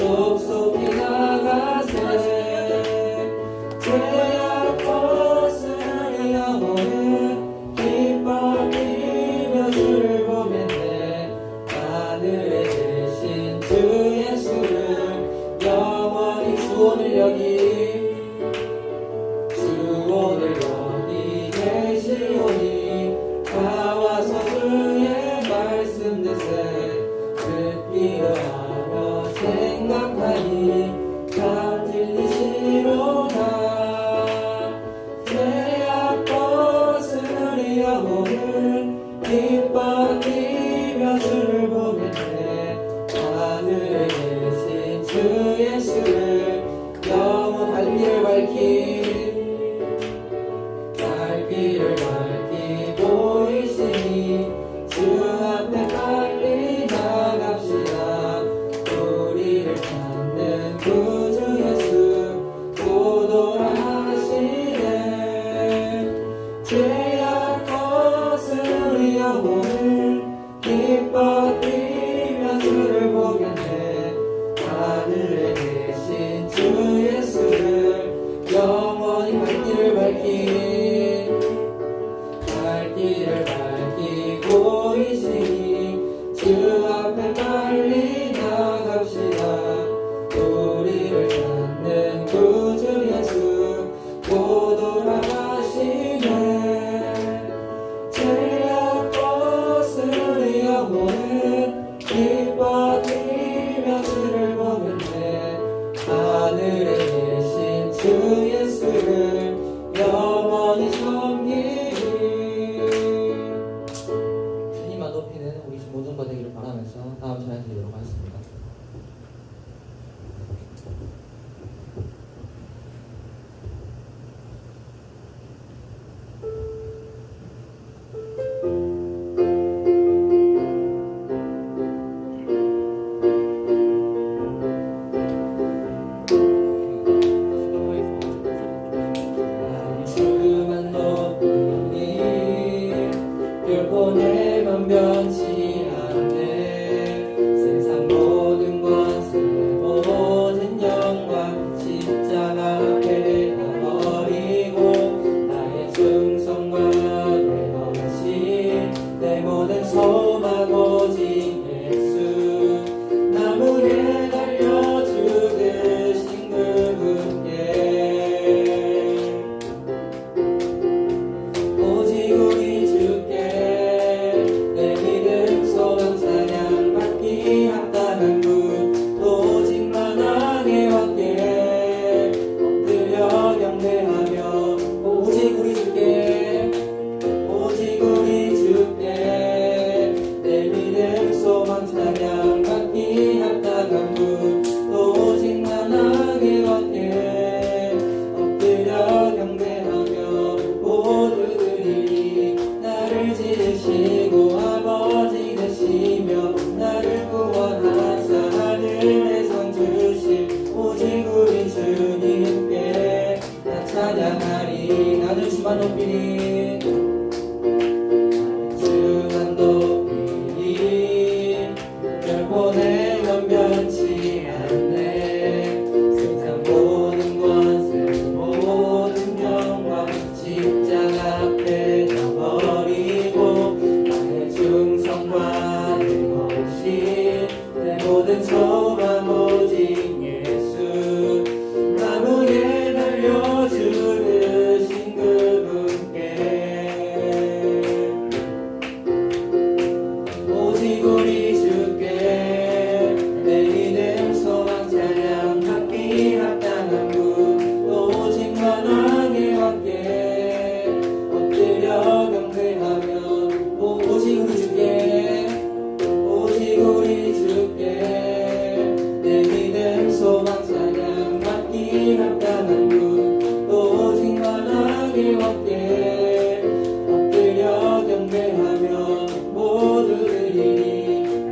속속히 나가세. 죄악 벗으니 영혼은 기뻐하며 주를 보겠네. 하늘에 계신 주 예수를 영원히 주 오늘 여기 계시오니 나와서 주의 말씀 듣세. 듣기로 하며 생각하니 참 진리시로다. 죄악 벗으니 영혼은 기뻐하며 주를 보겠네. 하늘에 계신 주 예수를 영원 갈 길을 밝히고 있으니 주 앞에 빨리 나갑시다. 우리를 찾는 구주 예수 곧 돌아가시네. 죄악 벗으니 영혼은 기뻐하며 주를 보겠네. 하늘에 계신 주 예수를 영원히 갈 길을 밝히고 있으니 주 앞에 빨리 나갑시다. 우리를 찾는 구주 예수 곧 돌아가시네. 죄악 벗으니 영혼은 기뻐하며 주를 보겠네. 하늘에 계신 주 예수를 영원히 섬기리. 주님만 높이는 우리 모든 것 되기를 바라면서 다음 찬양 드리도록 하겠습니다. 주만 높이니 결코 내맘 변치 않네. 세상 모든 권세 모든 영광 십자가 앞에 다 버리고 나의 충성과 내 헌신 내 모든 소망 오직 예수. 나무에 달려 죽으신 그분께 오직 우리 주께 내 믿음 소망 찬양 받기 합당한 분 오직 만왕의 왕께 엎드려 경배하며 오직 우리 주께 내 믿음 소망 찬양 받기 합당한 분 오직 만왕의 왕께 엎드려 경배하며 모두들이 나를 지으시고 아버지 되시며 나를 구원하사 하늘에 상 주신 오직 우리 주님께 나 찬양하리. 나는 주만 높이니 주만 높이니 결코 내면 변치 않네. 세상 모든 권세 모든 영광 십자가 앞에 다 버리고 나의 충성과 내 헌신 내 모든 소망 오직 예수. 나무에 달려 죽으신 그분께 오직 우리 주께 내 믿음 소망 찬양 받기 합당한 분 오직 만왕의 왕께 엎드려 경배하며 오직 우리 주께 내 믿음 소망 찬양 받기 합당한 분 오직 만왕의 왕께 엎드려 경배하며 모두들이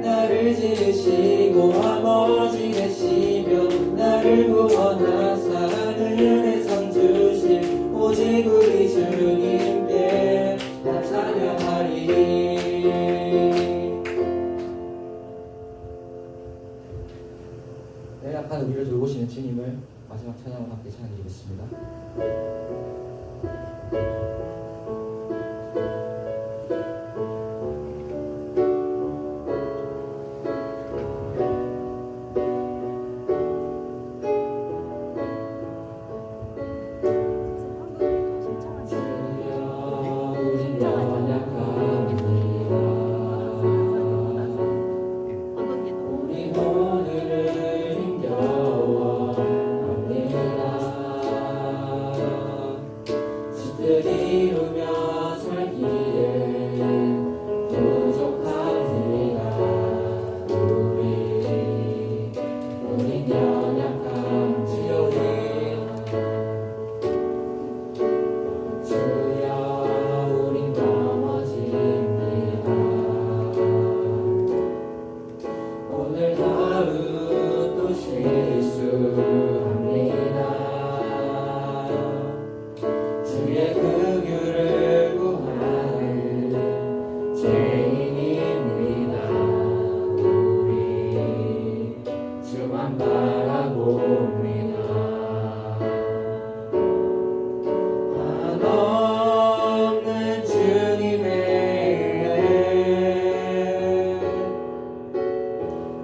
나를 지으시고 아버지 되시며 나를 구원하사 하늘에 상 주신 오직 우리 주님께 나 찬양하리. 네, 연약한 우리를 돌보시는 주님을 마지막 찬양으로 함께 찬양드리겠습니다. 이루며 살기에 부족합니다. 우린 연약한 주여 우린 넘어집니다. 오늘 하루 또 실수합니다. 주의 긍휼을 구하는 죄인입니다. 우리 주만 바라봅니다. 한없는 주님의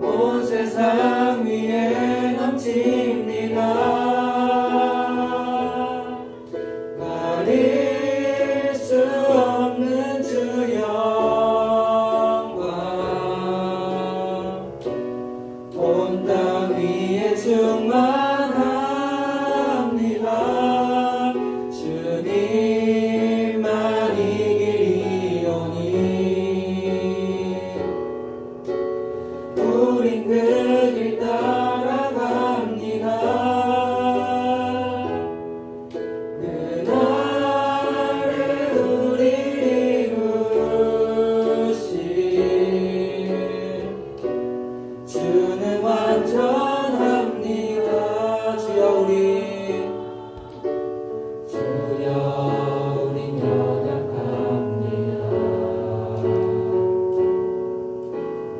온 세상 위에 넘칩니다. 가릴 수 없는 주 영광 온 땅 위에 충만합니다. 주님만 이기리오니 우린 그 길 따라갑니다. 주는 완전합니다. 주여 우린 연약합니다.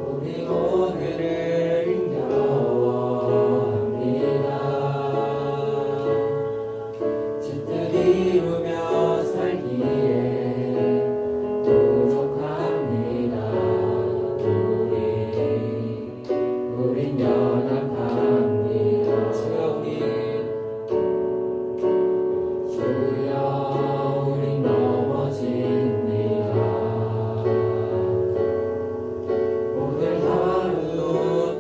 우리 오늘을 힘겨워합니다. 주뜻 이루며 살기에 부족합니다. 우린 연약합니다. 주여 우린 넘어집니다. 오늘 하루도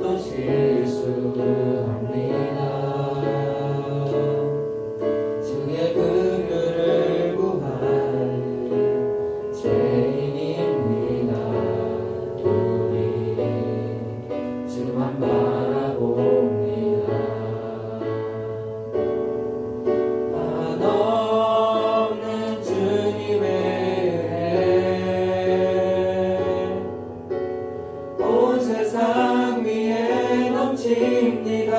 또 실수합니다. 주의 긍휼을 구할 죄인입니다. 우리 주만 바라봅니다. 한없는 주님의 온 세상 위에 넘칩니다.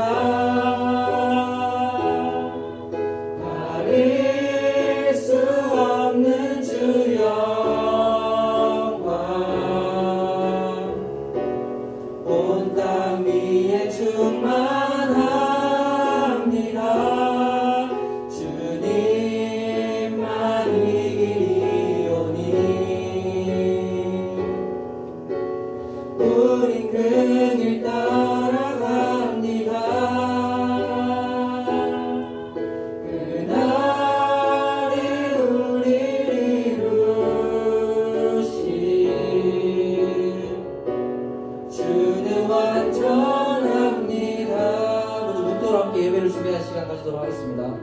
가릴 수 없는 주 영광 온 땅 위에 충만합니다. 주님만 이기리오니 우린 그 길 따라갑니다. 그날에 우리를 이루실 주는 완전합니다. 모두 묵도로 함께 예배를 준비할 시간 가지도록 하겠습니다.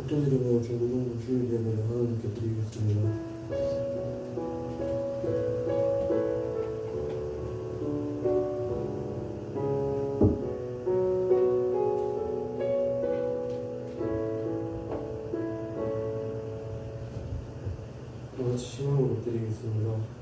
국제지르고 중고등부 주일 예배를 하나님께 드리겠습니다. 다같이 신앙으로 드리겠습니다.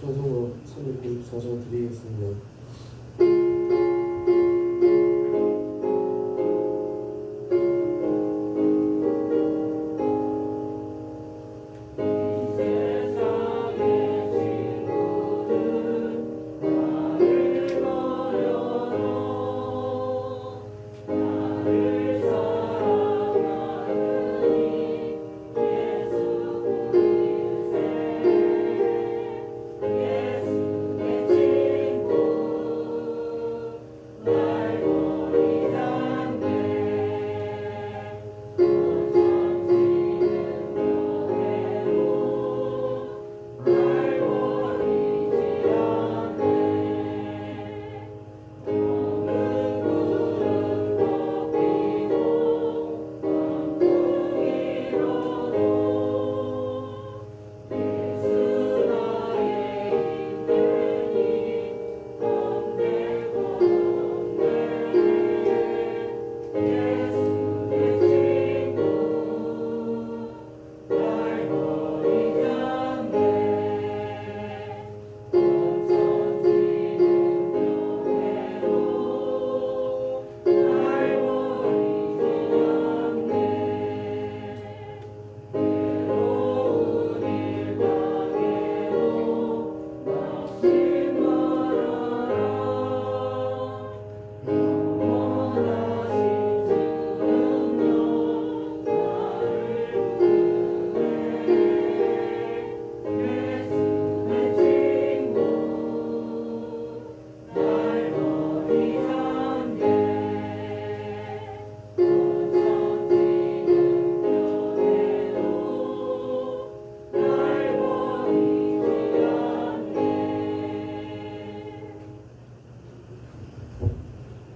찬송가 394장 드리겠습니다.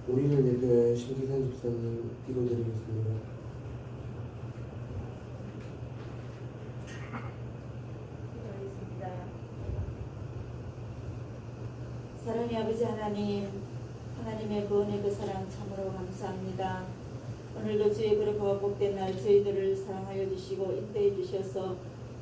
우리를 예배해 신기산 집사님 기도드리겠습니다. 기도하겠습니다. 사랑의 아버지 하나님, 하나님의 그 은혜 그 사랑 참으로 감사합니다. 오늘도 주의 거룩하고 복된 날 저희들을 사랑하여 주시고 인도해 주셔서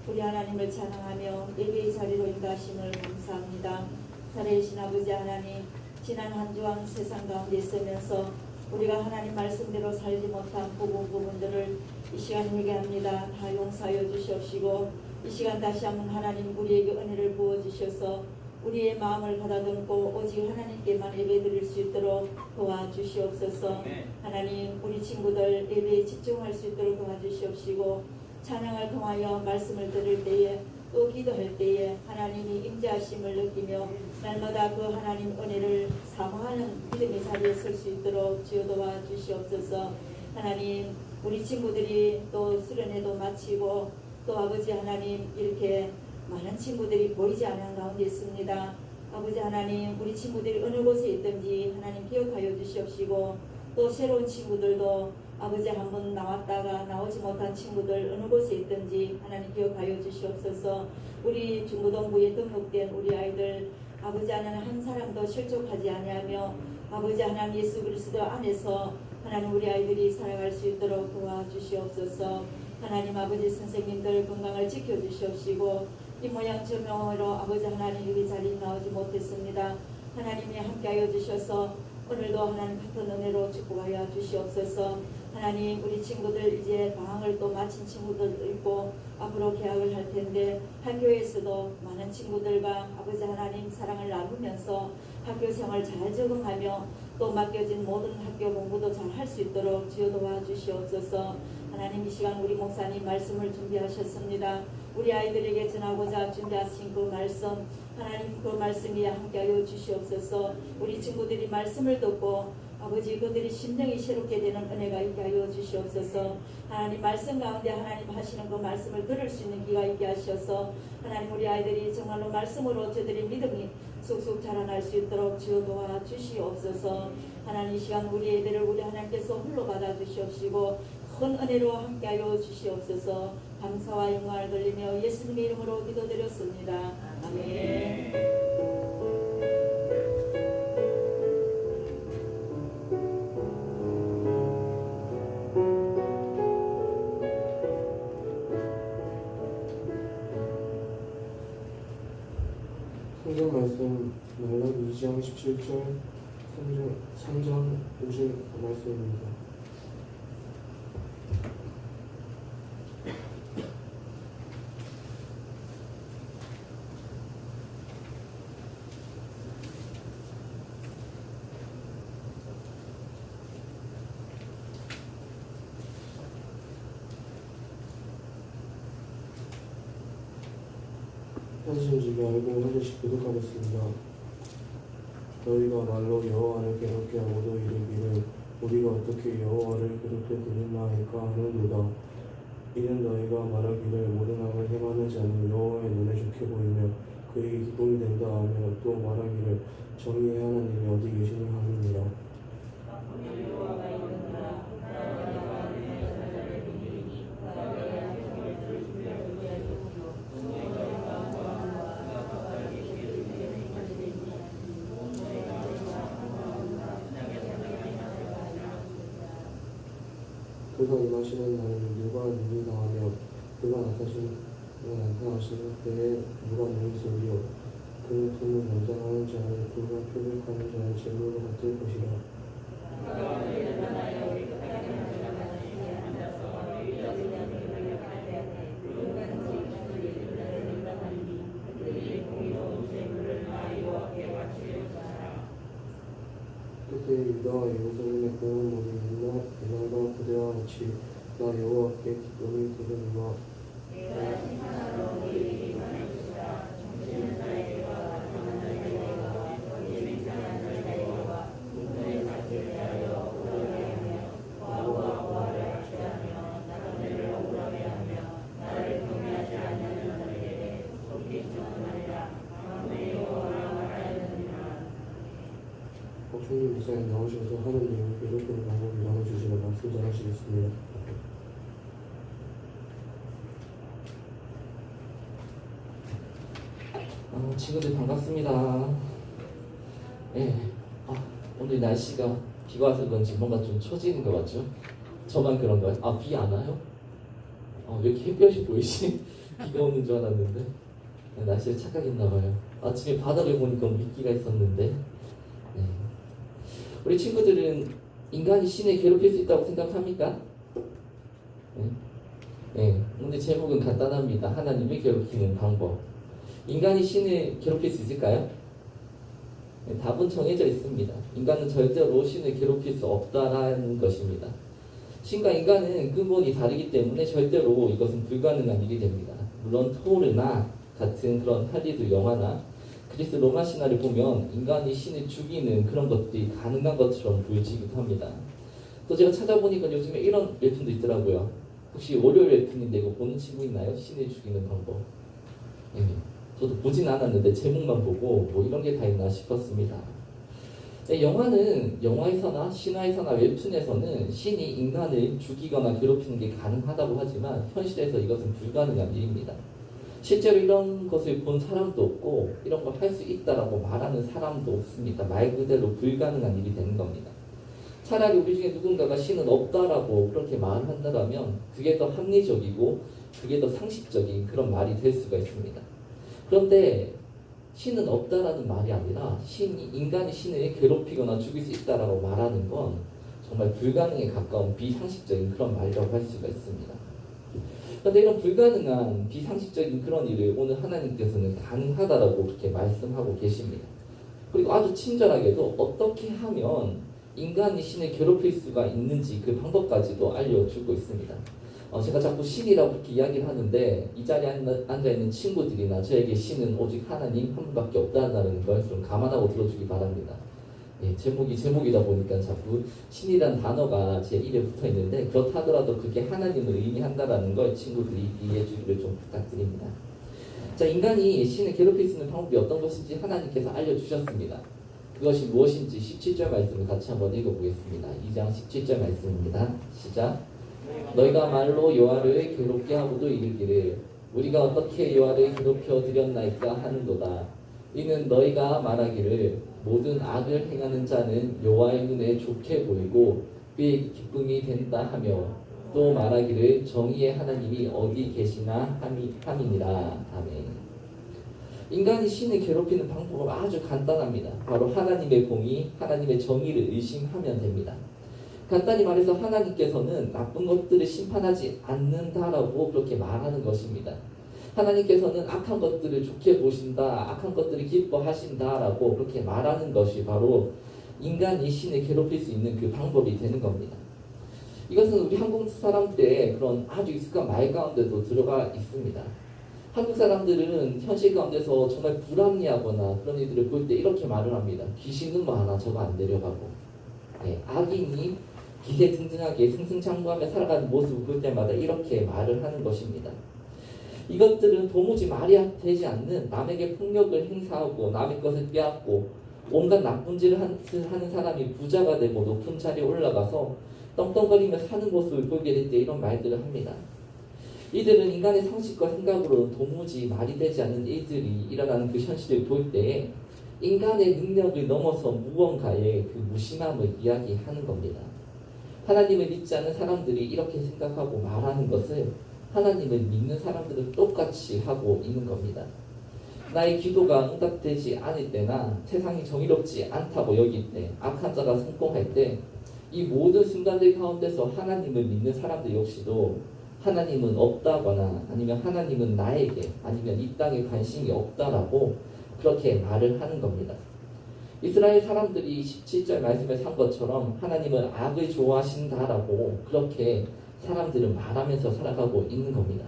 우리 하나님을 찬양하며 예배의 자리로 인도하심을 감사합니다. 살아계신 아버지 하나님, 지난 한 주간 세상 가운데 있으면서 우리가 하나님 말씀대로 살지 못한 부분들을 이 시간 회개합니다. 다 용서하여 주시옵시고 이 시간 다시 한번 하나님 우리에게 은혜를 부어주셔서 우리의 마음을 가다듬고 오직 하나님께만 예배드릴 수 있도록 도와주시옵소서. 하나님 우리 친구들 예배에 집중할 수 있도록 도와주시옵시고 찬양을 통하여 말씀을 들을 때에 또 기도할 때에 하나님이 임재하심을 느끼며 날마다 그 하나님 은혜를 사모하는 믿음의 자리에 설 수 있도록 주여 도와주시옵소서. 하나님 우리 친구들이 또 수련회도 마치고 또 아버지 하나님 이렇게 많은 친구들이 보이지 않는 가운데 있습니다. 아버지 하나님 우리 친구들이 어느 곳에 있든지 하나님 기억하여 주시옵시고 또 새로운 친구들도 아버지 한번 나왔다가 나오지 못한 친구들 어느 곳에 있든지 하나님 기억하여 주시옵소서. 우리 중고등부에 등록된 우리 아이들 아버지 하나님 한 사람도 실족하지 아니하며 아버지 하나님 예수 그리스도 안에서 하나님 우리 아이들이 살아갈 수 있도록 도와주시옵소서. 하나님 아버지 선생님들 건강을 지켜주시옵시고 이 모양 저 모양으로 아버지 하나님 우리 자리에 나오지 못했습니다. 하나님이 함께하여 주셔서 오늘도 하나님 같은 은혜로 축복하여 주시옵소서. 하나님 우리 친구들 이제 방학을 또 마친 친구들 있고 앞으로 개학을 할 텐데 학교에서도 많은 친구들과 아버지 하나님 사랑을 나누면서 학교 생활 잘 적응하며 또 맡겨진 모든 학교 공부도 잘 할 수 있도록 주여 도와주시옵소서. 하나님 이 시간 우리 목사님 말씀을 준비하셨습니다. 우리 아이들에게 전하고자 준비하신 그 말씀 하나님 그 말씀이 함께하여 주시옵소서. 우리 친구들이 말씀을 듣고 아버지 그들이 심령이 새롭게 되는 은혜가 있게 하여 주시옵소서. 하나님 말씀 가운데 하나님 하시는 그 말씀을 들을 수 있는 기가 있게 하셔서 하나님 우리 아이들이 정말로 말씀으로 저들의 믿음이 쑥쑥 자라날 수 있도록 주여 도와주시옵소서. 하나님 이 시간 우리 애들을 우리 하나님께서 홀로 받아 주시옵시고 큰 은혜로 함께하여 주시옵소서. 감사와 영광을 돌리며 예수님의 이름으로 기도드렸습니다. 아멘. 성경 말씀 말라기 2장 17절 3장 50 말씀입니다. 하신지기 알고 하나씩 교독하겠습니다. 너희가 말로 여호와를 괴롭게 하고도 이르기를 우리가 어떻게 여호와를 괴롭게 드렸나이까 하는도다. 이는 너희가 말하기를 모든 악을 행하는 자는 여호와의 눈에 좋게 보이며 그에게 기쁨이 된다 하며 또 말하기를 정의의 하나님이 어디 계시니 함이니라. 그가 임하시는 날은 누가 눈이 나하며 그가 나타나시는 때에 누가 눈이 쏠리요 그는 품을 연장하는 자를 그가 표백하는 자의 제물로 같을 것이라. 그때 유다와 예루살렘의 공은 모두 옛날과 그대와 같이 나 여호와께 기쁨이 되느니라. 박충준 목사님 나오셔서 하는 내용을 괴롭히는 방법을 나눠주시고 말씀 전하시겠습니다. 친구들 반갑습니다. 예. 오늘 날씨가 비가 와서 그런지 뭔가 좀 처지는 것 같죠? 저만 그런가요? 비 안 와요? 왜 이렇게 햇볕이 보이지? 비가 오는 줄 알았는데 날씨가 착각했나 봐요. 아침에 바닥을 보니까 미끼가 있었는데 우리 친구들은 인간이 신을 괴롭힐 수 있다고 생각합니까? 오늘 제목은 간단합니다. 하나님을 괴롭히는 방법. 인간이 신을 괴롭힐 수 있을까요? 답은 정해져 있습니다. 인간은 절대로 신을 괴롭힐 수 없다라는 것입니다. 신과 인간은 근본이 다르기 때문에 절대로 이것은 불가능한 일이 됩니다. 물론 토르나 같은 그런 할리우드 영화나 그리스 로마 신화를 보면 인간이 신을 죽이는 그런 것들이 가능한 것처럼 보여지기도 합니다. 또 제가 찾아보니까 요즘에 이런 웹툰도 있더라고요. 혹시 월요일 웹툰인데 이거 보는 친구 있나요? 신을 죽이는 방법. 저도 보진 않았는데 제목만 보고 뭐 이런 게 다 있나 싶었습니다. 영화는 영화에서나 신화에서나 웹툰에서는 신이 인간을 죽이거나 괴롭히는 게 가능하다고 하지만 현실에서 이것은 불가능한 일입니다. 실제로 이런 것을 본 사람도 없고 이런 걸 할 수 있다라고 말하는 사람도 없습니다. 말 그대로 불가능한 일이 되는 겁니다. 차라리 우리 중에 누군가가 신은 없다라고 그렇게 말을 한다면 그게 더 합리적이고 그게 더 상식적인 그런 말이 될 수가 있습니다. 그런데 신은 없다라는 말이 아니라 인간이 신을 괴롭히거나 죽일 수 있다라고 말하는 건 정말 불가능에 가까운 비상식적인 그런 말이라고 할 수가 있습니다. 그런데 이런 불가능한 비상식적인 그런 일을 오늘 하나님께서는 가능하다라고 그렇게 말씀하고 계십니다. 그리고 아주 친절하게도 어떻게 하면 인간이 신을 괴롭힐 수가 있는지 그 방법까지도 알려주고 있습니다. 제가 자꾸 신이라고 그렇게 이야기를 하는데 이 자리에 앉아있는 친구들이나 저에게 신은 오직 하나님 한 분밖에 없다는 걸 좀 감안하고 들어주기 바랍니다. 예, 제목이다 보니까 자꾸 신이란 단어가 제 입에 붙어 있는데 그렇다 하더라도 그게 하나님을 의미한다라는 걸 친구들이 이해해 주기를 좀 부탁드립니다. 자, 인간이 신을 괴롭힐 수 있는 방법이 어떤 것인지 하나님께서 알려주셨습니다. 그것이 무엇인지 17절 말씀을 같이 한번 읽어보겠습니다. 2장 17절 말씀입니다. 시작. 너희가 말로 여호와를 괴롭게 하고도 이르기를 우리가 어떻게 여호와를 괴롭혀 드렸나이까 하는도다. 이는 너희가 말하기를 모든 악을 행하는 자는 여호와의 눈에 좋게 보이고 그의 기쁨이 된다 하며 또 말하기를 정의의 하나님이 어디 계시나 함이니라. 아멘. 인간이 신을 괴롭히는 방법은 아주 간단합니다. 바로 하나님의 공의, 하나님의 정의를 의심하면 됩니다. 간단히 말해서 하나님께서는 나쁜 것들을 심판하지 않는다라고 그렇게 말하는 것입니다. 하나님께서는 악한 것들을 좋게 보신다, 악한 것들을 기뻐하신다라고 그렇게 말하는 것이 바로 인간이 신을 괴롭힐 수 있는 그 방법이 되는 겁니다. 이것은 우리 한국 사람들의 그런 아주 익숙한 말 가운데도 들어가 있습니다. 한국 사람들은 현실 가운데서 정말 불합리하거나 그런 일들을 볼 때 이렇게 말을 합니다. 귀신은 뭐 하나 저거 안 데려가고, 네, 악인이 기세등등하게 승승장구하며 살아가는 모습을 볼 때마다 이렇게 말을 하는 것입니다. 이것들은 도무지 말이 되지 않는 남에게 폭력을 행사하고 남의 것을 빼앗고 온갖 나쁜 짓을 하는 사람이 부자가 되고 높은 자리에 올라가서 떵떵거리며 사는 모습을 보게 될 때 이런 말들을 합니다. 이들은 인간의 상식과 생각으로는 도무지 말이 되지 않는 일들이 일어나는 그 현실을 볼 때에 인간의 능력을 넘어서 무언가의 그 무심함을 이야기하는 겁니다. 하나님을 믿지 않는 사람들이 이렇게 생각하고 말하는 것을 하나님을 믿는 사람들은 똑같이 하고 있는 겁니다. 나의 기도가 응답되지 않을 때나 세상이 정의롭지 않다고 여길 때, 악한 자가 성공할 때 이 모든 순간들 가운데서 하나님을 믿는 사람들 역시도 하나님은 없다거나 아니면 하나님은 나에게 아니면 이 땅에 관심이 없다라고 그렇게 말을 하는 겁니다. 이스라엘 사람들이 17절 말씀에서 한 것처럼 하나님은 악을 좋아하신다라고 그렇게 사람들은 말하면서 살아가고 있는 겁니다.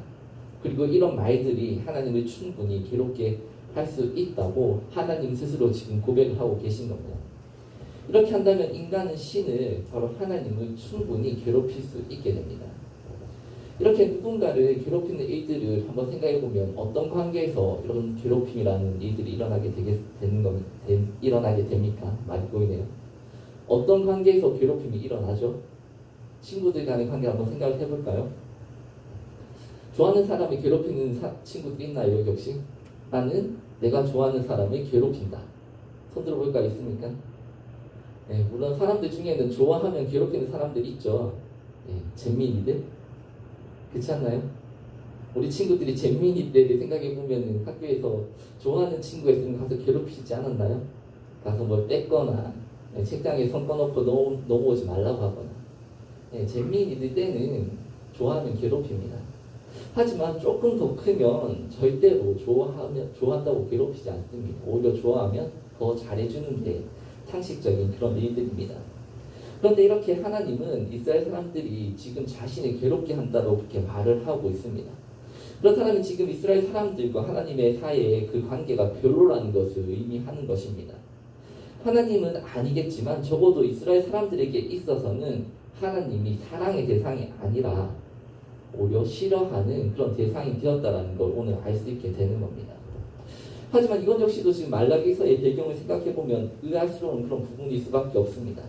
그리고 이런 말들이 하나님을 충분히 괴롭게 할 수 있다고 하나님 스스로 지금 고백을 하고 계신 겁니다. 이렇게 한다면 인간은 신을 바로 하나님을 충분히 괴롭힐 수 있게 됩니다. 이렇게 누군가를 괴롭히는 일들을 한번 생각해보면 어떤 관계에서 이런 괴롭힘이라는 일들이 일어나게 됩니까? 말이 보이네요. 어떤 관계에서 괴롭힘이 일어나죠? 친구들 간의 관계 한번 생각을 해볼까요? 좋아하는 사람이 괴롭히는 친구들이 있나요? 여기 혹시? 나는 내가 좋아하는 사람을 괴롭힌다. 손 들어볼까? 있습니까? 네, 물론 사람들 중에는 좋아하면 괴롭히는 사람들이 있죠. 네, 잼민이들? 그렇지 않나요? 우리 친구들이 잼민이 때를 생각해보면 학교에서 좋아하는 친구가 있으면 가서 괴롭히지 않았나요? 가서 뭘 뺏거나 책장에 손 꺼놓고 넘어오지 말라고 하거나. 네, 잼민이들 때는 좋아하면 괴롭힙니다. 하지만 조금 더 크면 절대로 좋아한다고 괴롭히지 않습니다. 오히려 좋아하면 더 잘해주는 게 상식적인 그런 일들입니다. 그런데 이렇게 하나님은 이스라엘 사람들이 지금 자신을 괴롭게 한다고 그렇게 말을 하고 있습니다. 그렇다면 지금 이스라엘 사람들과 하나님의 사이의 그 관계가 별로라는 것을 의미하는 것입니다. 하나님은 아니겠지만 적어도 이스라엘 사람들에게 있어서는 하나님이 사랑의 대상이 아니라 오히려 싫어하는 그런 대상이 되었다는 걸 오늘 알 수 있게 되는 겁니다. 하지만 이건 역시도 지금 말라기서의 배경을 생각해보면 의아스러운 그런 부분일 수밖에 없습니다.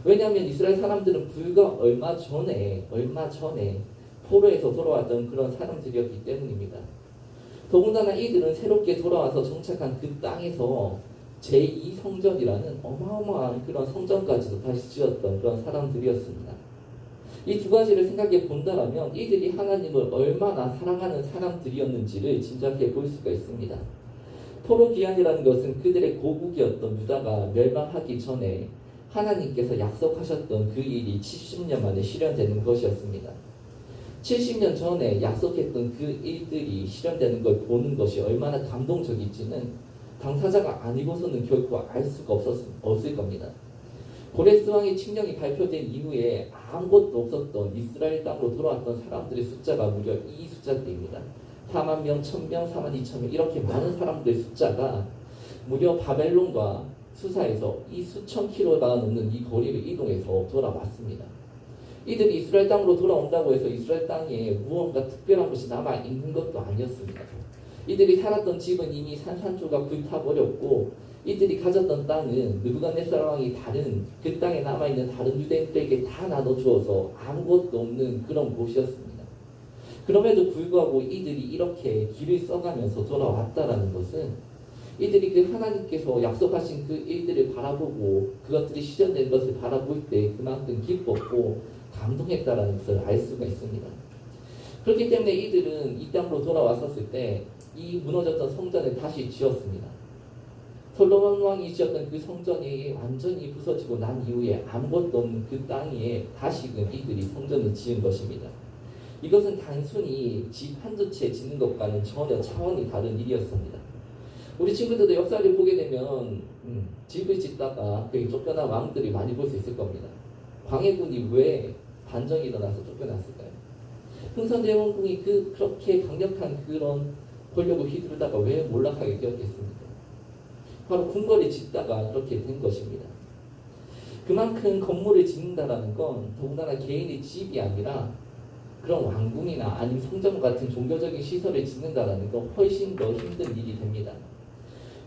왜냐하면 이스라엘 사람들은 불과 얼마 전에 포로에서 돌아왔던 그런 사람들이었기 때문입니다. 더군다나 이들은 새롭게 돌아와서 정착한 그 땅에서 제2성전이라는 어마어마한 그런 성전까지도 다시 지었던 그런 사람들이었습니다. 이 두 가지를 생각해 본다면 이들이 하나님을 얼마나 사랑하는 사람들이었는지를 짐작해 볼 수가 있습니다. 포로 기한이라는 것은 그들의 고국이었던 유다가 멸망하기 전에 하나님께서 약속하셨던 그 일이 70년 만에 실현되는 것이었습니다. 70년 전에 약속했던 그 일들이 실현되는 걸 보는 것이 얼마나 감동적일지는 당사자가 아니고서는 결코 알 수가 없을 겁니다. 고레스 왕의 칙령이 발표된 이후에 아무것도 없었던 이스라엘 땅으로 돌아왔던 사람들의 숫자가 무려 이 숫자대입니다. 4만 명, 1000명, 4만 2천명 이렇게 많은 사람들의 숫자가 무려 바벨론과 수사에서 이 수천 킬로가 넘는 이 거리를 이동해서 돌아왔습니다. 이들이 이스라엘 땅으로 돌아온다고 해서 이스라엘 땅에 무언가 특별한 것이 남아있는 것도 아니었습니다. 이들이 살았던 집은 이미 산산조각 불타버렸고 이들이 가졌던 땅은 느부갓네살 왕이 다른 그 땅에 남아있는 다른 유대인들에게 다 나눠주어서 아무것도 없는 그런 곳이었습니다. 그럼에도 불구하고 이들이 이렇게 길을 써가면서 돌아왔다라는 것은 이들이 그 하나님께서 약속하신 그 일들을 바라보고 그것들이 실현된 것을 바라볼 때 그만큼 기뻤고 감동했다라는 것을 알 수가 있습니다. 그렇기 때문에 이들은 이 땅으로 돌아왔었을 때 이 무너졌던 성전을 다시 지었습니다. 솔로몬 왕이 지었던 그 성전이 완전히 부서지고 난 이후에 아무것도 없는 그 땅에 다시금 이들이 성전을 지은 것입니다. 이것은 단순히 집 한두 채 짓는 것과는 전혀 차원이 다른 일이었습니다. 우리 친구들도 역사를 보게 되면 집을 짓다가 거기 쫓겨난 왕들이 많이 볼 수 있을 겁니다. 광해군이 왜 반정이 일어나서 쫓겨났을까요? 흥선대원군이 그렇게 강력한 그런 권력을 휘두르다가 왜 몰락하게 되었겠습니까? 바로 궁궐을 짓다가 그렇게 된 것입니다. 그만큼 건물을 짓는다라는 건 더군다나 개인의 집이 아니라 그런 왕궁이나 아니면 성전 같은 종교적인 시설을 짓는다라는 건 훨씬 더 힘든 일이 됩니다.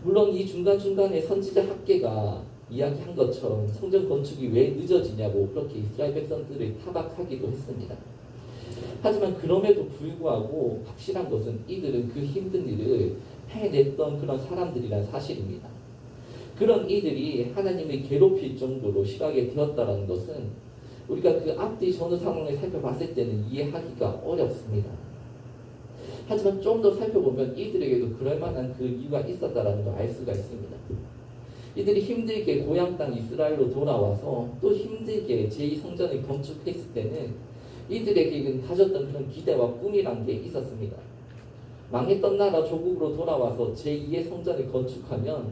물론 이 중간중간에 선지자 학계가 이야기한 것처럼 성전 건축이 왜 늦어지냐고 그렇게 이스라엘 백성들을 타박하기도 했습니다. 하지만 그럼에도 불구하고 확실한 것은 이들은 그 힘든 일을 해냈던 그런 사람들이란 사실입니다. 그런 이들이 하나님을 괴롭힐 정도로 싫어하게 되었다는 것은 우리가 그 앞뒤 전후 상황을 살펴봤을 때는 이해하기가 어렵습니다. 하지만 좀 더 살펴보면 이들에게도 그럴 만한 그 이유가 있었다는 걸 알 수가 있습니다. 이들이 힘들게 고향 땅 이스라엘로 돌아와서 또 힘들게 제2성전을 건축했을 때는 이들에게 가졌던 그런 기대와 꿈이란 게 있었습니다. 망했던 나라 조국으로 돌아와서 제2의 성전을 건축하면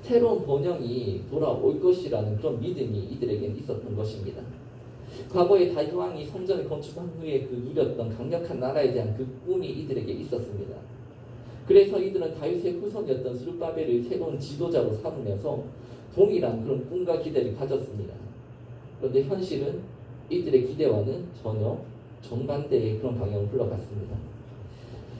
새로운 번영이 돌아올 것이라는 그런 믿음이 이들에게 있었던 것입니다. 과거에 다윗 왕이 성전을 건축한 후에 그 누렸던 강력한 나라에 대한 그 꿈이 이들에게 있었습니다. 그래서 이들은 다윗의 후손이었던 스룹바벨을 새로운 지도자로 삼으면서 동일한 그런 꿈과 기대를 가졌습니다. 그런데 현실은 이들의 기대와는 전혀 정반대의 그런 방향을 흘러갔습니다.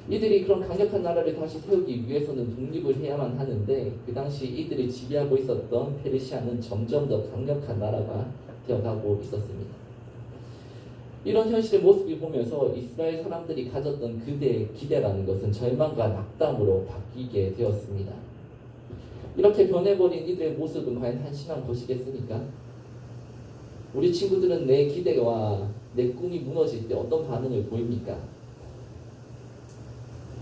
이들이 그런 강력한 나라를 다시 세우기 위해서는 독립을 해야만 하는데 그 당시 이들이 지배하고 있었던 페르시아는 점점 더 강력한 나라가 되어가고 있었습니다. 이런 현실의 모습을 보면서 이스라엘 사람들이 가졌던 그대의 기대라는 것은 절망과 낙담으로 바뀌게 되었습니다. 이렇게 변해버린 이들의 모습은 과연 한심한 것이겠습니까? 우리 친구들은 내 기대와 내 꿈이 무너질 때 어떤 반응을 보입니까?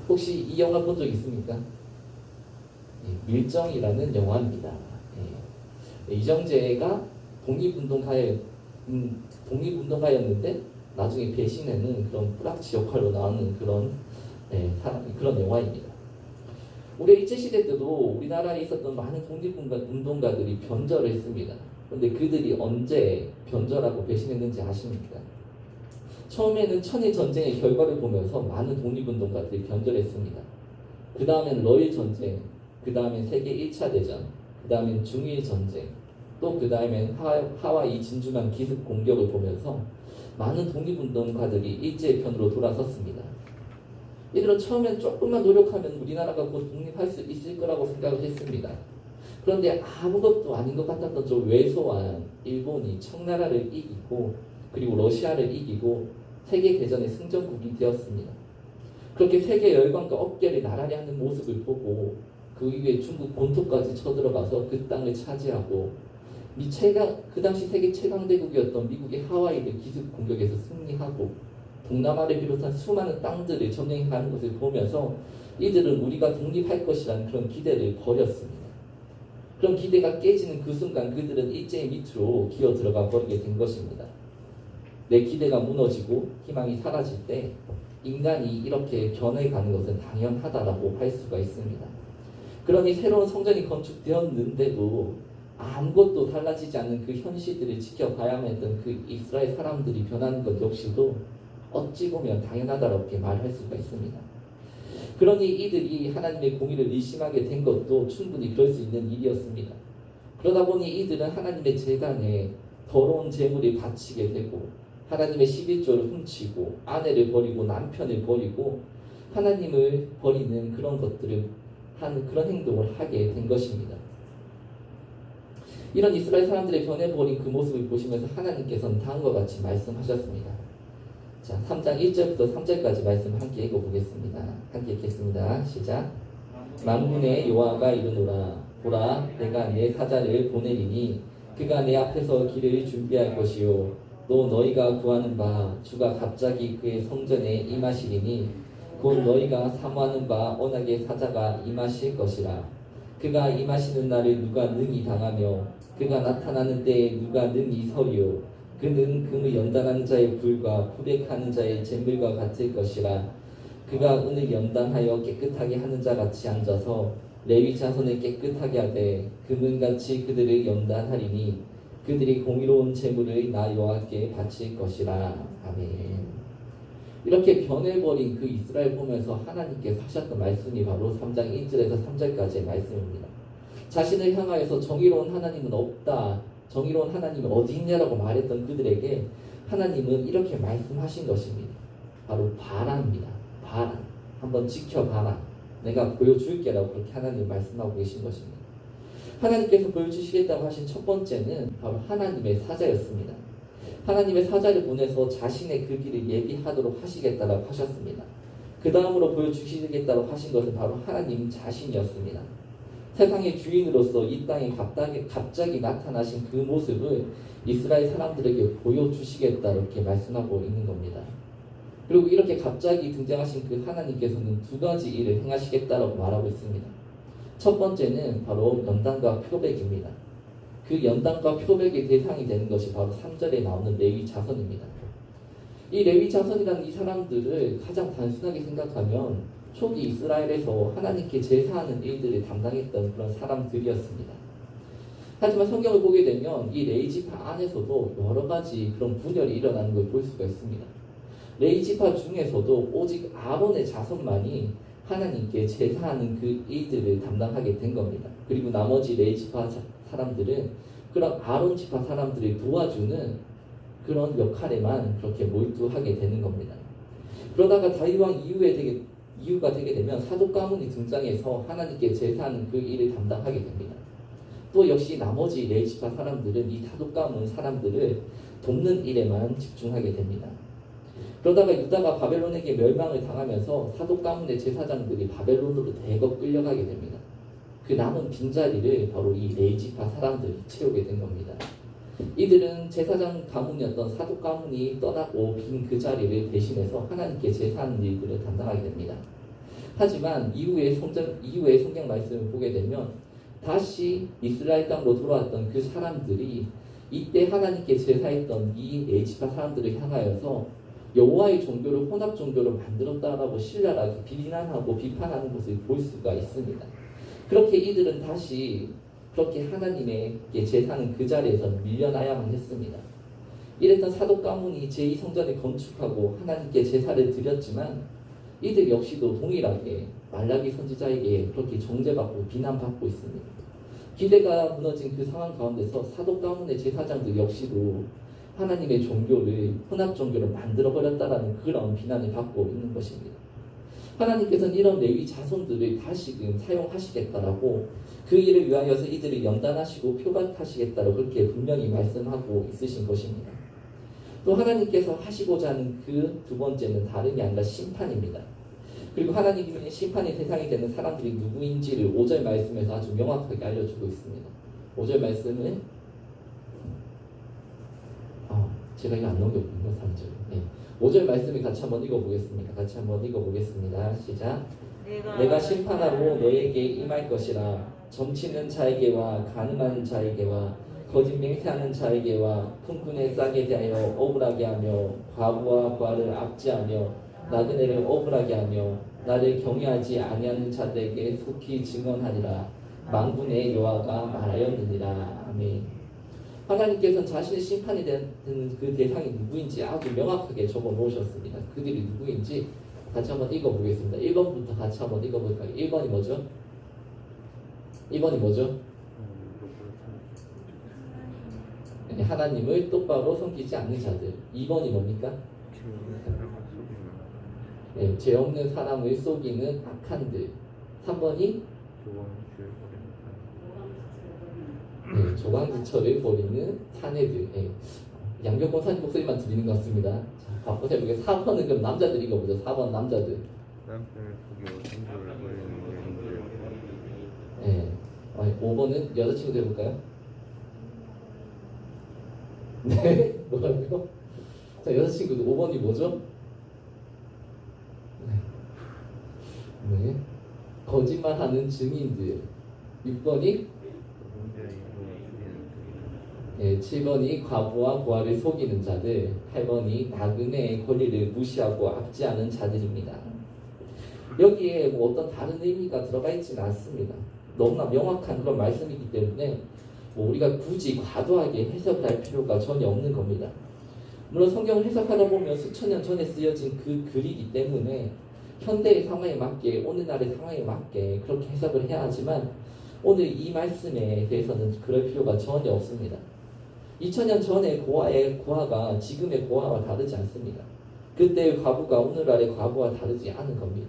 혹시 이 영화 본 적 있습니까? 밀정이라는 영화입니다. 이정재가 독립운동가였는데 나중에 배신하는 그런 뿌락치 역할로 나오는 그런 영화입니다. 우리 일제시대 때도 우리나라에 있었던 많은 독립운동가들이 변절을 했습니다. 그런데 그들이 언제 변절하고 배신했는지 아십니까? 처음에는 천일전쟁의 결과를 보면서 많은 독립운동가들이 변절했습니다. 그 다음엔 러일전쟁, 그 다음엔 세계 1차 대전, 그 다음엔 중일전쟁, 또 그 다음엔 하와이 진주만 기습 공격을 보면서 많은 독립운동가들이 일제의 편으로 돌아섰습니다. 이들은 처음엔 조금만 노력하면 우리나라가 곧 독립할 수 있을 거라고 생각을 했습니다. 그런데 아무것도 아닌 것 같았던 저 왜소한 일본이 청나라를 이기고 그리고 러시아를 이기고 세계대전의 승전국이 되었습니다. 그렇게 세계 열강과 어깨를 나란히 하는 모습을 보고 그 이후에 중국 본토까지 쳐들어가서 그 땅을 차지하고 그 당시 세계 최강대국이었던 미국의 하와이를 기습 공격에서 승리하고 동남아를 비롯한 수많은 땅들을 점령하는 것을 보면서 이들은 우리가 독립할 것이라는 그런 기대를 버렸습니다. 그런 기대가 깨지는 그 순간 그들은 일제히 밑으로 기어 들어가 버리게 된 것입니다. 내 기대가 무너지고 희망이 사라질 때 인간이 이렇게 변해가는 것은 당연하다라고 할 수가 있습니다. 그러니 새로운 성전이 건축되었는데도 아무것도 달라지지 않는 그 현실들을 지켜봐야만 했던 그 이스라엘 사람들이 변하는 것 역시도 어찌 보면 당연하다고 말할 수가 있습니다. 그러니 이들이 하나님의 공의를 의심하게 된 것도 충분히 그럴 수 있는 일이었습니다. 그러다 보니 이들은 하나님의 제단에 더러운 제물을 바치게 되고 하나님의 11조를 훔치고 아내를 버리고 남편을 버리고 하나님을 버리는 그런 것들을 하는 그런 행동을 하게 된 것입니다. 이런 이스라엘 사람들의 변해버린 그 모습을 보시면서 하나님께서는 다음과 같이 말씀하셨습니다. 자, 3장 1절부터 3절까지 말씀 함께 읽어보겠습니다. 함께 읽겠습니다. 시작. 만군의 여호와가 이르노라. 보라, 내가 내 사자를 보내리니 그가 내 앞에서 길을 준비할 것이요 또 너희가 구하는 바 주가 갑자기 그의 성전에 임하시리니 곧 너희가 사모하는 바 언약의 사자가 임하실 것이라. 그가 임하시는 날을 누가 능히 당하며 그가 나타나는 때에 누가 능히 서리요. 그는 금을 연단하는 자의 불과 풀백하는 자의 잿물과 같을 것이라. 그가 은을 연단하여 깨끗하게 하는 자 같이 앉아서 레위 자손을 깨끗하게 하되 금은같이 그들을 연단하리니 그들이 공의로운 제물을 나 여호와께 바칠 것이라. 아멘. 이렇게 변해버린 그 이스라엘 보면서 하나님께서 하셨던 말씀이 바로 3장 1절에서 3절까지의 말씀입니다. 자신을 향하여서 정의로운 하나님은 없다, 정의로운 하나님은 어디 있냐라고 말했던 그들에게 하나님은 이렇게 말씀하신 것입니다. 바로 봐라입니다. 봐라, 한번 지켜봐라, 내가 보여줄게라고 그렇게 하나님 말씀하고 계신 것입니다. 하나님께서 보여주시겠다고 하신 첫 번째는 바로 하나님의 사자였습니다. 하나님의 사자를 보내서 자신의 그 길을 예비하도록 하시겠다고 하셨습니다. 그 다음으로 보여주시겠다고 하신 것은 바로 하나님 자신이었습니다. 세상의 주인으로서 이 땅에 갑자기 나타나신 그 모습을 이스라엘 사람들에게 보여주시겠다 이렇게 말씀하고 있는 겁니다. 그리고 이렇게 갑자기 등장하신 그 하나님께서는 두 가지 일을 행하시겠다라고 말하고 있습니다. 첫 번째는 바로 연단과 표백입니다. 그 연단과 표백의 대상이 되는 것이 바로 3절에 나오는 레위 자손입니다. 이 레위 자손이라는 이 사람들을 가장 단순하게 생각하면 초기 이스라엘에서 하나님께 제사하는 일들을 담당했던 그런 사람들이었습니다. 하지만 성경을 보게 되면 이 레위 지파 안에서도 여러 가지 그런 분열이 일어나는 걸 볼 수가 있습니다. 레위 지파 중에서도 오직 아론의 자손만이 하나님께 제사하는 그 일들을 담당하게 된 겁니다. 그리고 나머지 레위 지파 사람들은 그런 아론 지파 사람들을 도와주는 그런 역할에만 그렇게 몰두하게 되는 겁니다. 그러다가 다윗 왕 이후가 되게 되면 사독 가문이 등장해서 하나님께 제사하는 그 일을 담당하게 됩니다. 또 역시 나머지 레위 지파 사람들은 이 사독 가문 사람들을 돕는 일에만 집중하게 됩니다. 그러다가 유다가 바벨론에게 멸망을 당하면서 사독 가문의 제사장들이 바벨론으로 대거 끌려가게 됩니다. 그 남은 빈자리를 바로 이 레위 지파 사람들이 채우게 된 겁니다. 이들은 제사장 가문이었던 사독 가문이 떠나고 빈 그 자리를 대신해서 하나님께 제사하는 일들을 담당하게 됩니다. 하지만 이후에 성경 말씀을 보게 되면 다시 이스라엘 땅으로 돌아왔던 그 사람들이 이때 하나님께 제사했던 이 레위 지파 사람들을 향하여서 여호와의 종교를 혼합 종교로 만들었다라고 신랄하게 비난하고 비판하는 것을 볼 수가 있습니다. 그렇게 이들은 다시 그렇게 하나님에게 제사는 그 자리에서 밀려나야만 했습니다. 이랬던 사독 가문이 제2성전을 건축하고 하나님께 제사를 드렸지만 이들 역시도 동일하게 말라기 선지자에게 그렇게 정죄받고 비난받고 있습니다. 기대가 무너진 그 상황 가운데서 사독 가문의 제사장들 역시도 하나님의 종교를 혼합 종교로 만들어버렸다라는 그런 비난을 받고 있는 것입니다. 하나님께서는 이런 레위 자손들을 다시금 사용하시겠다라고 그 일을 위하여서 이들을 연단하시고 표박하시겠다고 그렇게 분명히 말씀하고 있으신 것입니다. 또 하나님께서 하시고자 하는 그 두 번째는 다름이 아니라 심판입니다. 그리고 하나님의 심판의 대상이 되는 사람들이 누구인지를 5절 말씀에서 아주 명확하게 알려주고 있습니다. 5절 말씀은 제가 이거 안 넘겼군요. 3절. 네. 5절 말씀을 같이 한번 읽어보겠습니다. 시작. 내가 심판하러 너에게 임할 것이라. 점치는 자에게와 가늠하는 자에게와 거짓 맹세하는 자에게와 품꾼의 싹에 대하여 억울하게 하며 과부와 부하를 압제하며 나그네를 억울하게 하며 나를 경외하지 아니하는 자들에게 속히 증언하리라. 만군의 여호와가 말하였느니라. 아멘. 하나님께서는 자신의 심판이 되는 그 대상이 누구인지 아주 명확하게 적어 놓으셨습니다. 그들이 누구인지 같이 한번 읽어보겠습니다. 1번부터 같이 한번 읽어볼까요? 1번이 뭐죠? 1번이 뭐죠? 하나님을 똑바로 섬기지 않는 자들. 2번이 뭡니까? 네, 죄 없는 사람을 속이는 악한들. 3번이 네, 조강지처를 버리는 사내들. 네, 양경권사님 목소리만 들리는 것 같습니다. 자, 바꿔서 해보게. 4번은 그럼 남자들 읽어보죠. 4번 남자들. 남편을 속여 친구를 버리는 게 네, 5번은 여자친구 해볼까요? 네, 뭐라고요? 자, 여자친구도 5번이 뭐죠? 네, 거짓말하는 증인들. 6번이 네, 7번이 과부와 부하를 속이는 자들. 8번이 나그네의 권리를 무시하고 압제하는 자들입니다. 여기에 뭐 어떤 다른 의미가 들어가 있지는 않습니다. 너무나 명확한 그런 말씀이기 때문에 뭐 우리가 굳이 과도하게 해석할 필요가 전혀 없는 겁니다. 물론 성경을 해석하다 보면 수천 년 전에 쓰여진 그 글이기 때문에 현대의 상황에 맞게, 오늘날의 상황에 맞게 그렇게 해석을 해야 하지만 오늘 이 말씀에 대해서는 그럴 필요가 전혀 없습니다. 2000년 전의 고아의 고아가 지금의 고아와 다르지 않습니다. 그때의 과부가 오늘날의 과부와 다르지 않은 겁니다.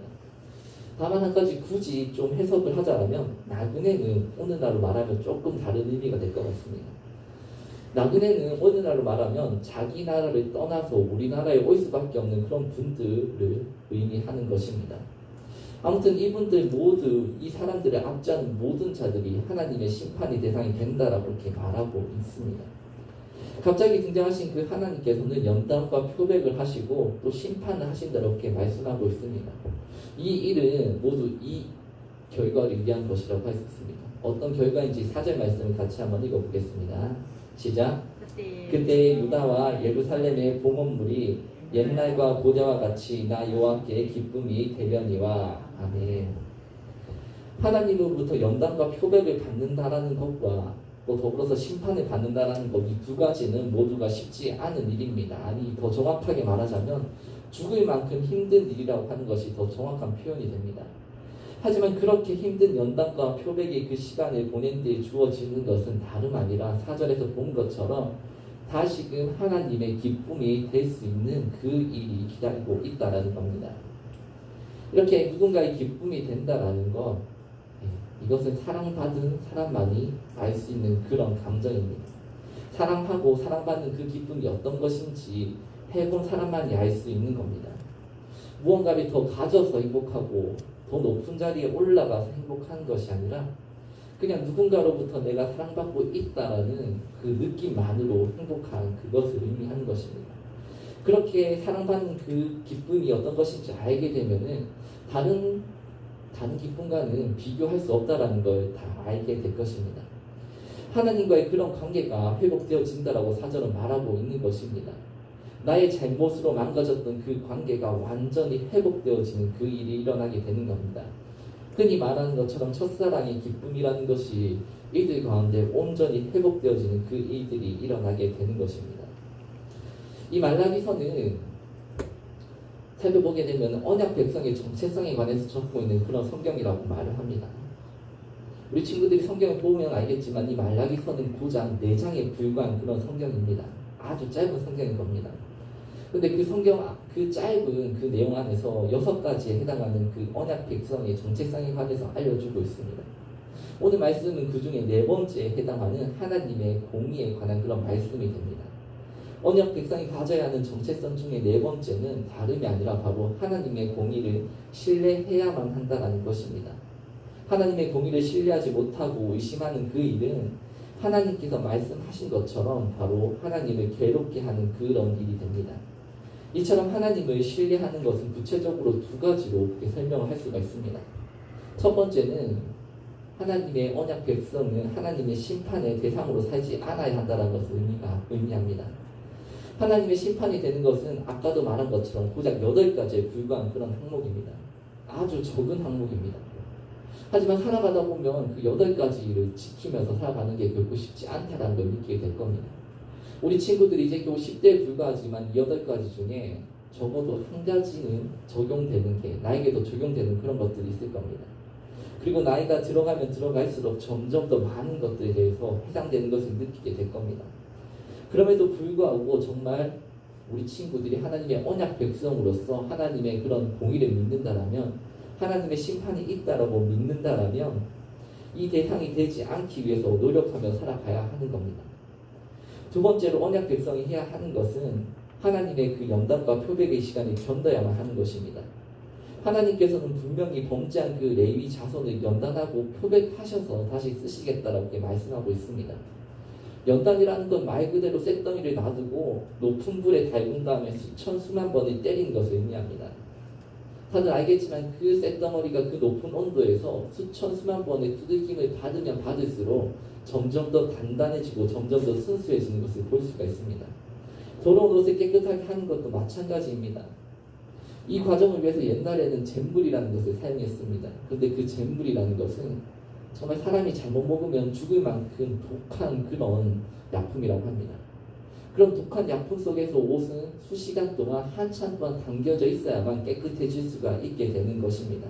다만 한 가지 굳이 좀 해석을 하자면 나그네는 오늘날로 말하면 조금 다른 의미가 될 것 같습니다. 나그네는 오늘날로 말하면 자기 나라를 떠나서 우리나라에 올 수밖에 없는 그런 분들을 의미하는 것입니다. 아무튼 이분들 모두 이 사람들을 압제하는 모든 자들이 하나님의 심판의 대상이 된다라고 이렇게 말하고 있습니다. 갑자기 등장하신 그 하나님께서는 연단과 표백을 하시고 또 심판을 하신다고 이렇게 말씀하고 있습니다. 이 일은 모두 이 결과를 위한 것이라고 할 수 있습니다. 어떤 결과인지 4절 말씀을 같이 한번 읽어보겠습니다. 시작. 그때 유다와 예루살렘의 봉헌물이 옛날과 고대와 같이 나 여호와께 기쁨이 되려니와. 아멘. 하나님으로부터 연단과 표백을 받는다라는 것과 또 더불어서 심판을 받는다라는 것, 이 두 가지는 모두가 쉽지 않은 일입니다. 아니, 더 정확하게 말하자면 죽을 만큼 힘든 일이라고 하는 것이 더 정확한 표현이 됩니다. 하지만 그렇게 힘든 연단과 표백의 그 시간을 보낸 뒤에 주어지는 것은 다름 아니라 4절에서 본 것처럼 다시금 하나님의 기쁨이 될 수 있는 그 일이 기다리고 있다라는 겁니다. 이렇게 누군가의 기쁨이 된다라는 것, 이것은 사랑받은 사람만이 알 수 있는 그런 감정입니다. 사랑하고 사랑받는 그 기쁨이 어떤 것인지 해본 사람만이 알 수 있는 겁니다. 무언가를 더 가져서 행복하고 더 높은 자리에 올라가서 행복한 것이 아니라 그냥 누군가로부터 내가 사랑받고 있다라는 그 느낌만으로 행복한 그것을 의미하는 것입니다. 그렇게 사랑받는 그 기쁨이 어떤 것인지 알게 되면은 다른 기쁨과는 비교할 수 없다라는 걸 다 알게 될 것입니다. 하나님과의 그런 관계가 회복되어진다라고 4절은 말하고 있는 것입니다. 나의 잘못으로 망가졌던 그 관계가 완전히 회복되어지는 그 일이 일어나게 되는 겁니다. 흔히 말하는 것처럼 첫사랑의 기쁨이라는 것이 이들 가운데 온전히 회복되어지는 그 일들이 일어나게 되는 것입니다. 이 말라기서는 살펴보게 되면 언약 백성의 정체성에 관해서 적고 있는 그런 성경이라고 말을 합니다. 우리 친구들이 성경을 보면 알겠지만 이 말라기서는 9장 4장에 불과한 그런 성경입니다. 아주 짧은 성경인 겁니다. 근데 그 성경, 그 짧은 그 내용 안에서 6가지에 해당하는 그 언약 백성의 정체성에 관해서 알려주고 있습니다. 오늘 말씀은 그 중에 4번째에 해당하는 하나님의 공의에 관한 그런 말씀이 됩니다. 언약 백성이 가져야 하는 정체성 중에 4번째는 다름이 아니라 바로 하나님의 공의를 신뢰해야만 한다는 것입니다. 하나님의 공의를 신뢰하지 못하고 의심하는 그 일은 하나님께서 말씀하신 것처럼 바로 하나님을 괴롭게 하는 그런 일이 됩니다. 이처럼 하나님을 신뢰하는 것은 구체적으로 2가지로 설명을 할 수가 있습니다. 첫 번째는 하나님의 언약 백성은 하나님의 심판의 대상으로 살지 않아야 한다는 것을 의미합니다. 하나님의 심판이 되는 것은 아까도 말한 것처럼 고작 8가지에 불과한 그런 항목입니다. 아주 적은 항목입니다. 하지만 살아가다 보면 그 8가지를 지키면서 살아가는 게 결코 쉽지 않다는 걸 느끼게 될 겁니다. 우리 친구들이 이제 겨우 10대에 불과하지만 8가지 중에 적어도 한 가지는 적용되는 게 나에게도 적용되는 그런 것들이 있을 겁니다. 그리고 나이가 들어가면 들어갈수록 점점 더 많은 것들에 대해서 해당되는 것을 느끼게 될 겁니다. 그럼에도 불구하고 정말 우리 친구들이 하나님의 언약 백성으로서 하나님의 그런 공의를 믿는다라면, 하나님의 심판이 있다라고 믿는다라면 이 대상이 되지 않기 위해서 노력하며 살아가야 하는 겁니다. 두 번째로 언약 백성이 해야 하는 것은 하나님의 그 연단과 표백의 시간을 견뎌야만 하는 것입니다. 하나님께서는 분명히 범죄한 그 레위 자손을 연단하고 표백하셔서 다시 쓰시겠다라고 말씀하고 있습니다. 연단이라는 건 말 그대로 쇳덩이를 놔두고 높은 불에 달군 다음에 수천 수만 번을 때리는 것을 의미합니다. 다들 알겠지만 그 쇳덩어리가 그 높은 온도에서 수천 수만 번의 두들김을 받으면 받을수록 점점 더 단단해지고 점점 더 순수해지는 것을 볼 수가 있습니다. 더러운 옷을 깨끗하게 하는 것도 마찬가지입니다. 이 과정을 위해서 옛날에는 잿물이라는 것을 사용했습니다. 그런데 그 잿물이라는 것은 정말 사람이 잘못 먹으면 죽을 만큼 독한 그런 약품이라고 합니다. 그런 독한 약품 속에서 옷은 수시간 동안 한참 동안 담겨져 있어야만 깨끗해질 수가 있게 되는 것입니다.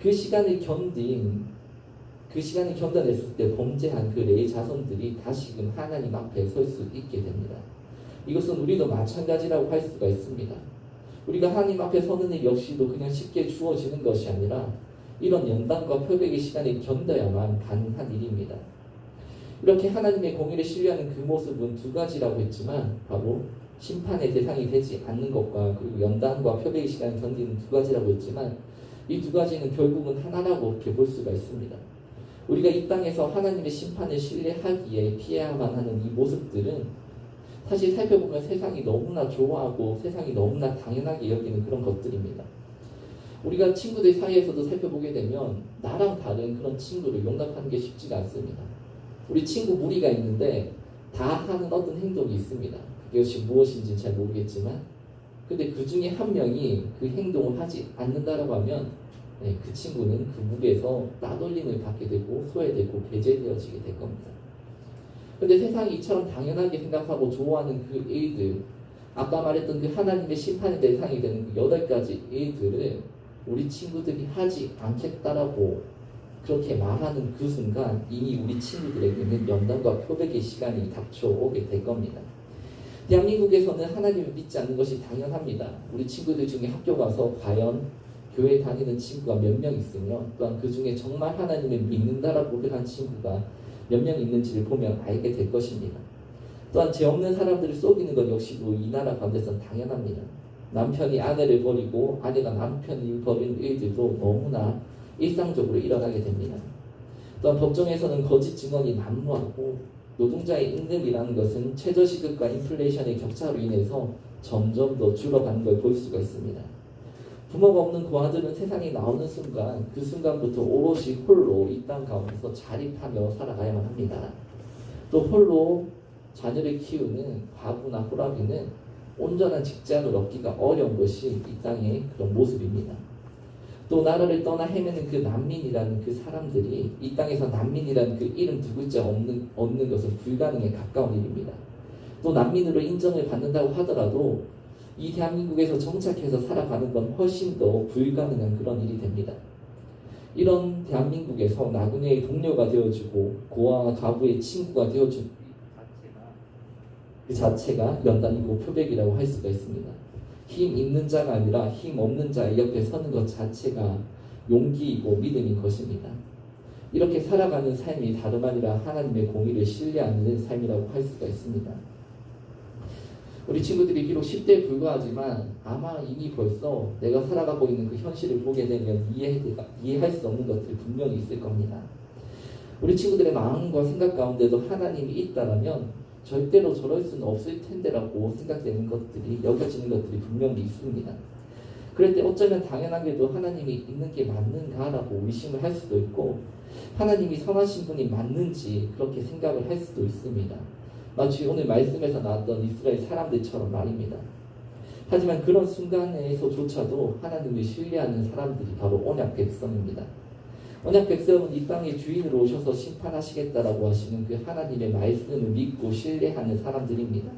그 시간을 견뎌냈을 때 범죄한 그 레위 자손들이 다시금 하나님 앞에 설 수 있게 됩니다. 이것은 우리도 마찬가지라고 할 수가 있습니다. 우리가 하나님 앞에 서는 일 역시도 그냥 쉽게 주어지는 것이 아니라 이런 연단과 표백의 시간을 견뎌야만 가능한 일입니다. 이렇게 하나님의 공의를 신뢰하는 그 모습은 2가지라고 했지만 바로 심판의 대상이 되지 않는 것과 그리고 연단과 표백의 시간을 견디는 2가지라고 했지만 이 2가지는 결국은 하나라고 이렇게 볼 수가 있습니다. 우리가 이 땅에서 하나님의 심판을 신뢰하기에 피해야만 하는 이 모습들은 사실 살펴보면 세상이 너무나 좋아하고 세상이 너무나 당연하게 여기는 그런 것들입니다. 우리가 친구들 사이에서도 살펴보게 되면 나랑 다른 그런 친구를 용납하는 게 쉽지가 않습니다. 우리 친구 무리가 있는데 다 하는 어떤 행동이 있습니다. 그것이 무엇인지 잘 모르겠지만 근데 그 중에 한 명이 그 행동을 하지 않는다라고 하면 그 친구는 그 무리에서 따돌림을 받게 되고 소외되고 배제되어지게 될 겁니다. 근데 세상이 이처럼 당연하게 생각하고 좋아하는 그 일들, 아까 말했던 그 하나님의 심판의 대상이 되는 그 8가지 일들을 우리 친구들이 하지 않겠다라고 그렇게 말하는 그 순간 이미 우리 친구들에게는 연단과 표백의 시간이 닥쳐오게 될 겁니다. 대한민국에서는 하나님을 믿지 않는 것이 당연합니다. 우리 친구들 중에 학교 가서 과연 교회 다니는 친구가 몇 명 있으며 또한 그 중에 정말 하나님을 믿는다라고 고백한 친구가 몇 명 있는지를 보면 알게 될 것입니다. 또한 죄 없는 사람들을 속이는 것 역시도 이 나라 가운데서는 당연합니다. 남편이 아내를 버리고 아내가 남편을 버리는 일들도 너무나 일상적으로 일어나게 됩니다. 또한 법정에서는 거짓 증언이 난무하고 노동자의 임금이라는 것은 최저시급과 인플레이션의 격차로 인해서 점점 더 줄어가는 걸 볼 수가 있습니다. 부모가 없는 고아들은 세상에 나오는 순간 그 순간부터 오롯이 홀로 이 땅 가운데서 자립하며 살아가야만 합니다. 또 홀로 자녀를 키우는 과부나 호라비는 온전한 직장을 얻기가 어려운 것이 이 땅의 그런 모습입니다. 또 나라를 떠나 헤매는 그 난민이라는 그 사람들이 이 땅에서 난민이라는 그 이름 2글자 얻는 것은 불가능에 가까운 일입니다. 또 난민으로 인정을 받는다고 하더라도 이 대한민국에서 정착해서 살아가는 건 훨씬 더 불가능한 그런 일이 됩니다. 이런 대한민국에서 나그네의 동료가 되어주고 고아와 가부의 친구가 되어준 그 자체가 연단이고 표백이라고 할 수가 있습니다. 힘 있는 자가 아니라 힘 없는 자의 옆에 서는 것 자체가 용기이고 믿음인 것입니다. 이렇게 살아가는 삶이 다름 아니라 하나님의 공의를 신뢰하는 삶이라고 할 수가 있습니다. 우리 친구들이 비록 10대에 불과하지만 아마 이미 벌써 내가 살아가고 있는 그 현실을 보게 되면 이해할 수 없는 것들이 분명히 있을 겁니다. 우리 친구들의 마음과 생각 가운데도 하나님이 있다라면 절대로 저럴 수는 없을 텐데라고 생각되는 것들이 여겨지는 것들이 분명히 있습니다. 그럴 때 어쩌면 당연하게도 하나님이 있는 게 맞는가라고 의심을 할 수도 있고 하나님이 선하신 분이 맞는지 그렇게 생각을 할 수도 있습니다. 마치 오늘 말씀에서 나왔던 이스라엘 사람들처럼 말입니다. 하지만 그런 순간에서조차도 하나님을 신뢰하는 사람들이 바로 언약 백성입니다. 언약 백성은 이 땅의 주인으로 오셔서 심판하시겠다라고 하시는 그 하나님의 말씀을 믿고 신뢰하는 사람들입니다.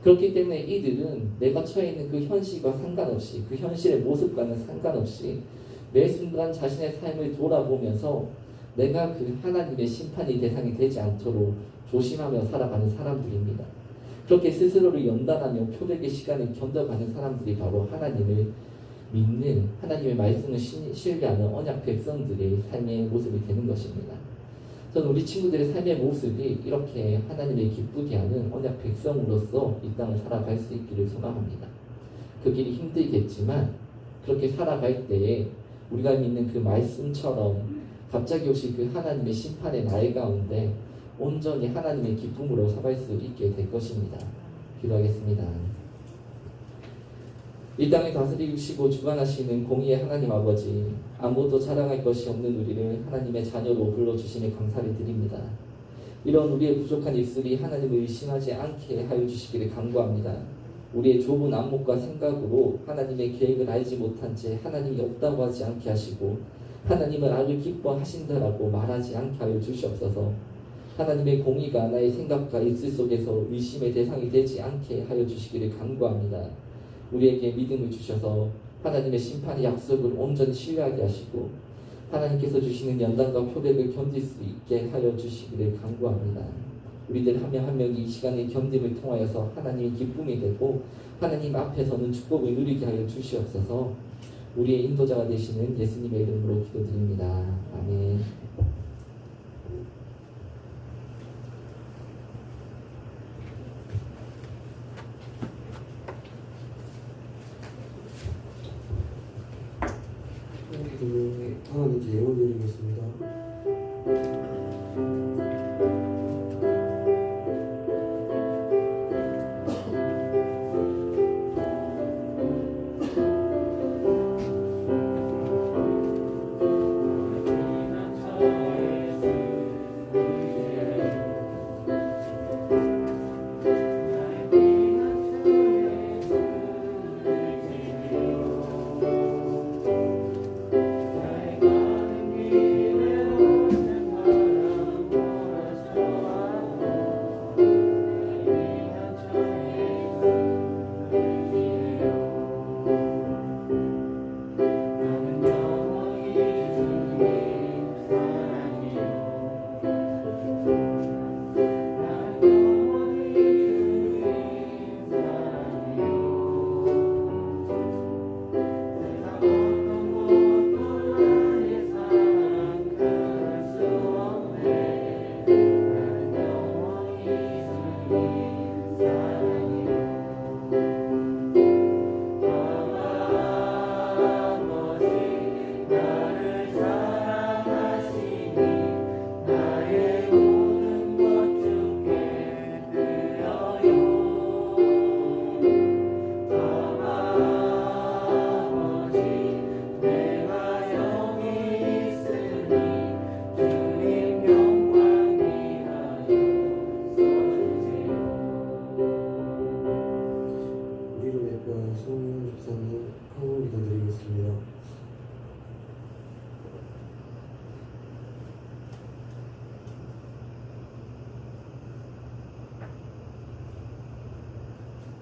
그렇기 때문에 이들은 내가 처해 있는 그 현실과 상관없이 그 현실의 모습과는 상관없이 매 순간 자신의 삶을 돌아보면서 내가 그 하나님의 심판의 대상이 되지 않도록 조심하며 살아가는 사람들입니다. 그렇게 스스로를 연단하며 표적의 시간을 견뎌가는 사람들이 바로 하나님을 믿는 하나님의 말씀을 신뢰하는 언약 백성들의 삶의 모습이 되는 것입니다. 저는 우리 친구들의 삶의 모습이 이렇게 하나님을 기쁘게 하는 언약 백성으로서 이 땅을 살아갈 수 있기를 소망합니다. 그 길이 힘들겠지만 그렇게 살아갈 때에 우리가 믿는 그 말씀처럼 갑자기 오실 그 하나님의 심판의 날 가운데 온전히 하나님의 기쁨으로 살아갈 수 있게 될 것입니다. 기도하겠습니다. 이 땅을 다스리시고 주관하시는 공의의 하나님 아버지, 아무것도 자랑할 것이 없는 우리를 하나님의 자녀로 불러주심에 감사를 드립니다. 이런 우리의 부족한 입술이 하나님을 의심하지 않게 하여 주시기를 간구합니다. 우리의 좁은 안목과 생각으로 하나님의 계획을 알지 못한 채 하나님이 없다고 하지 않게 하시고 하나님을 아주 기뻐하신다라고 말하지 않게 하여 주시옵소서. 하나님의 공의가 나의 생각과 입술 속에서 의심의 대상이 되지 않게 하여 주시기를 간구합니다. 우리에게 믿음을 주셔서 하나님의 심판의 약속을 온전히 신뢰하게 하시고 하나님께서 주시는 연단과 표백을 견딜 수 있게 하여 주시기를 간구합니다. 우리들 한 명 한 명이 이 시간의 견딤을 통하여서 하나님의 기쁨이 되고 하나님 앞에서는 축복을 누리게 하여 주시옵소서. 우리의 인도자가 되시는 예수님의 이름으로 기도드립니다. 아멘. 하나님께 예언드리겠습니다.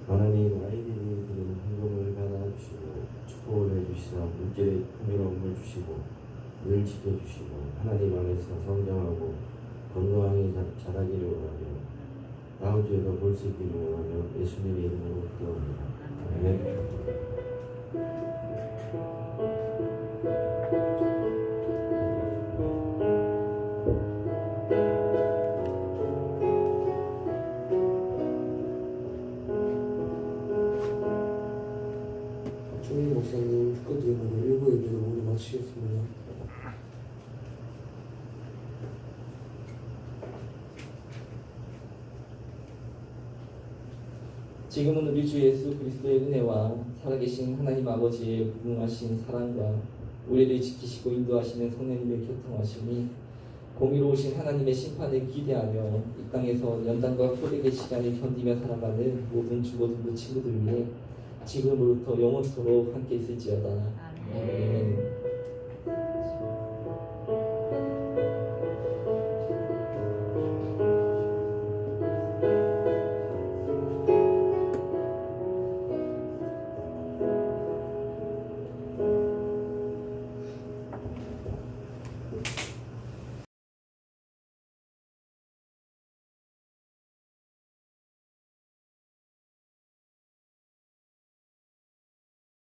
하나님 아이들이 드리는 헌금을 받아주시고 축복을 해주시사 물질의 풍요로움을 주시고 늘 지켜주시고 하나님 안에서 성장하고 건강하게 자라기를 원하며 다음 주에도 볼 수 있기를 원하며 예수님의 이름으로 기도합니다. 아멘. 주민 목사님 축하드립니다. 일부 예배를 모두 마치겠습니다. 지금은 우리 주 예수 그리스도의 은혜와 살아계신 하나님 아버지의 무궁하신 사랑과 우리를 지키시고 인도하시는 성령님의 교통하심이 공의로우신 하나님의 심판을 기대하며 이 땅에서 연단과 고백의 시간을 견디며 살아가는 모든 주보등부 친구들 위해 지금부터 영원토록 함께 있을지어다. 아멘.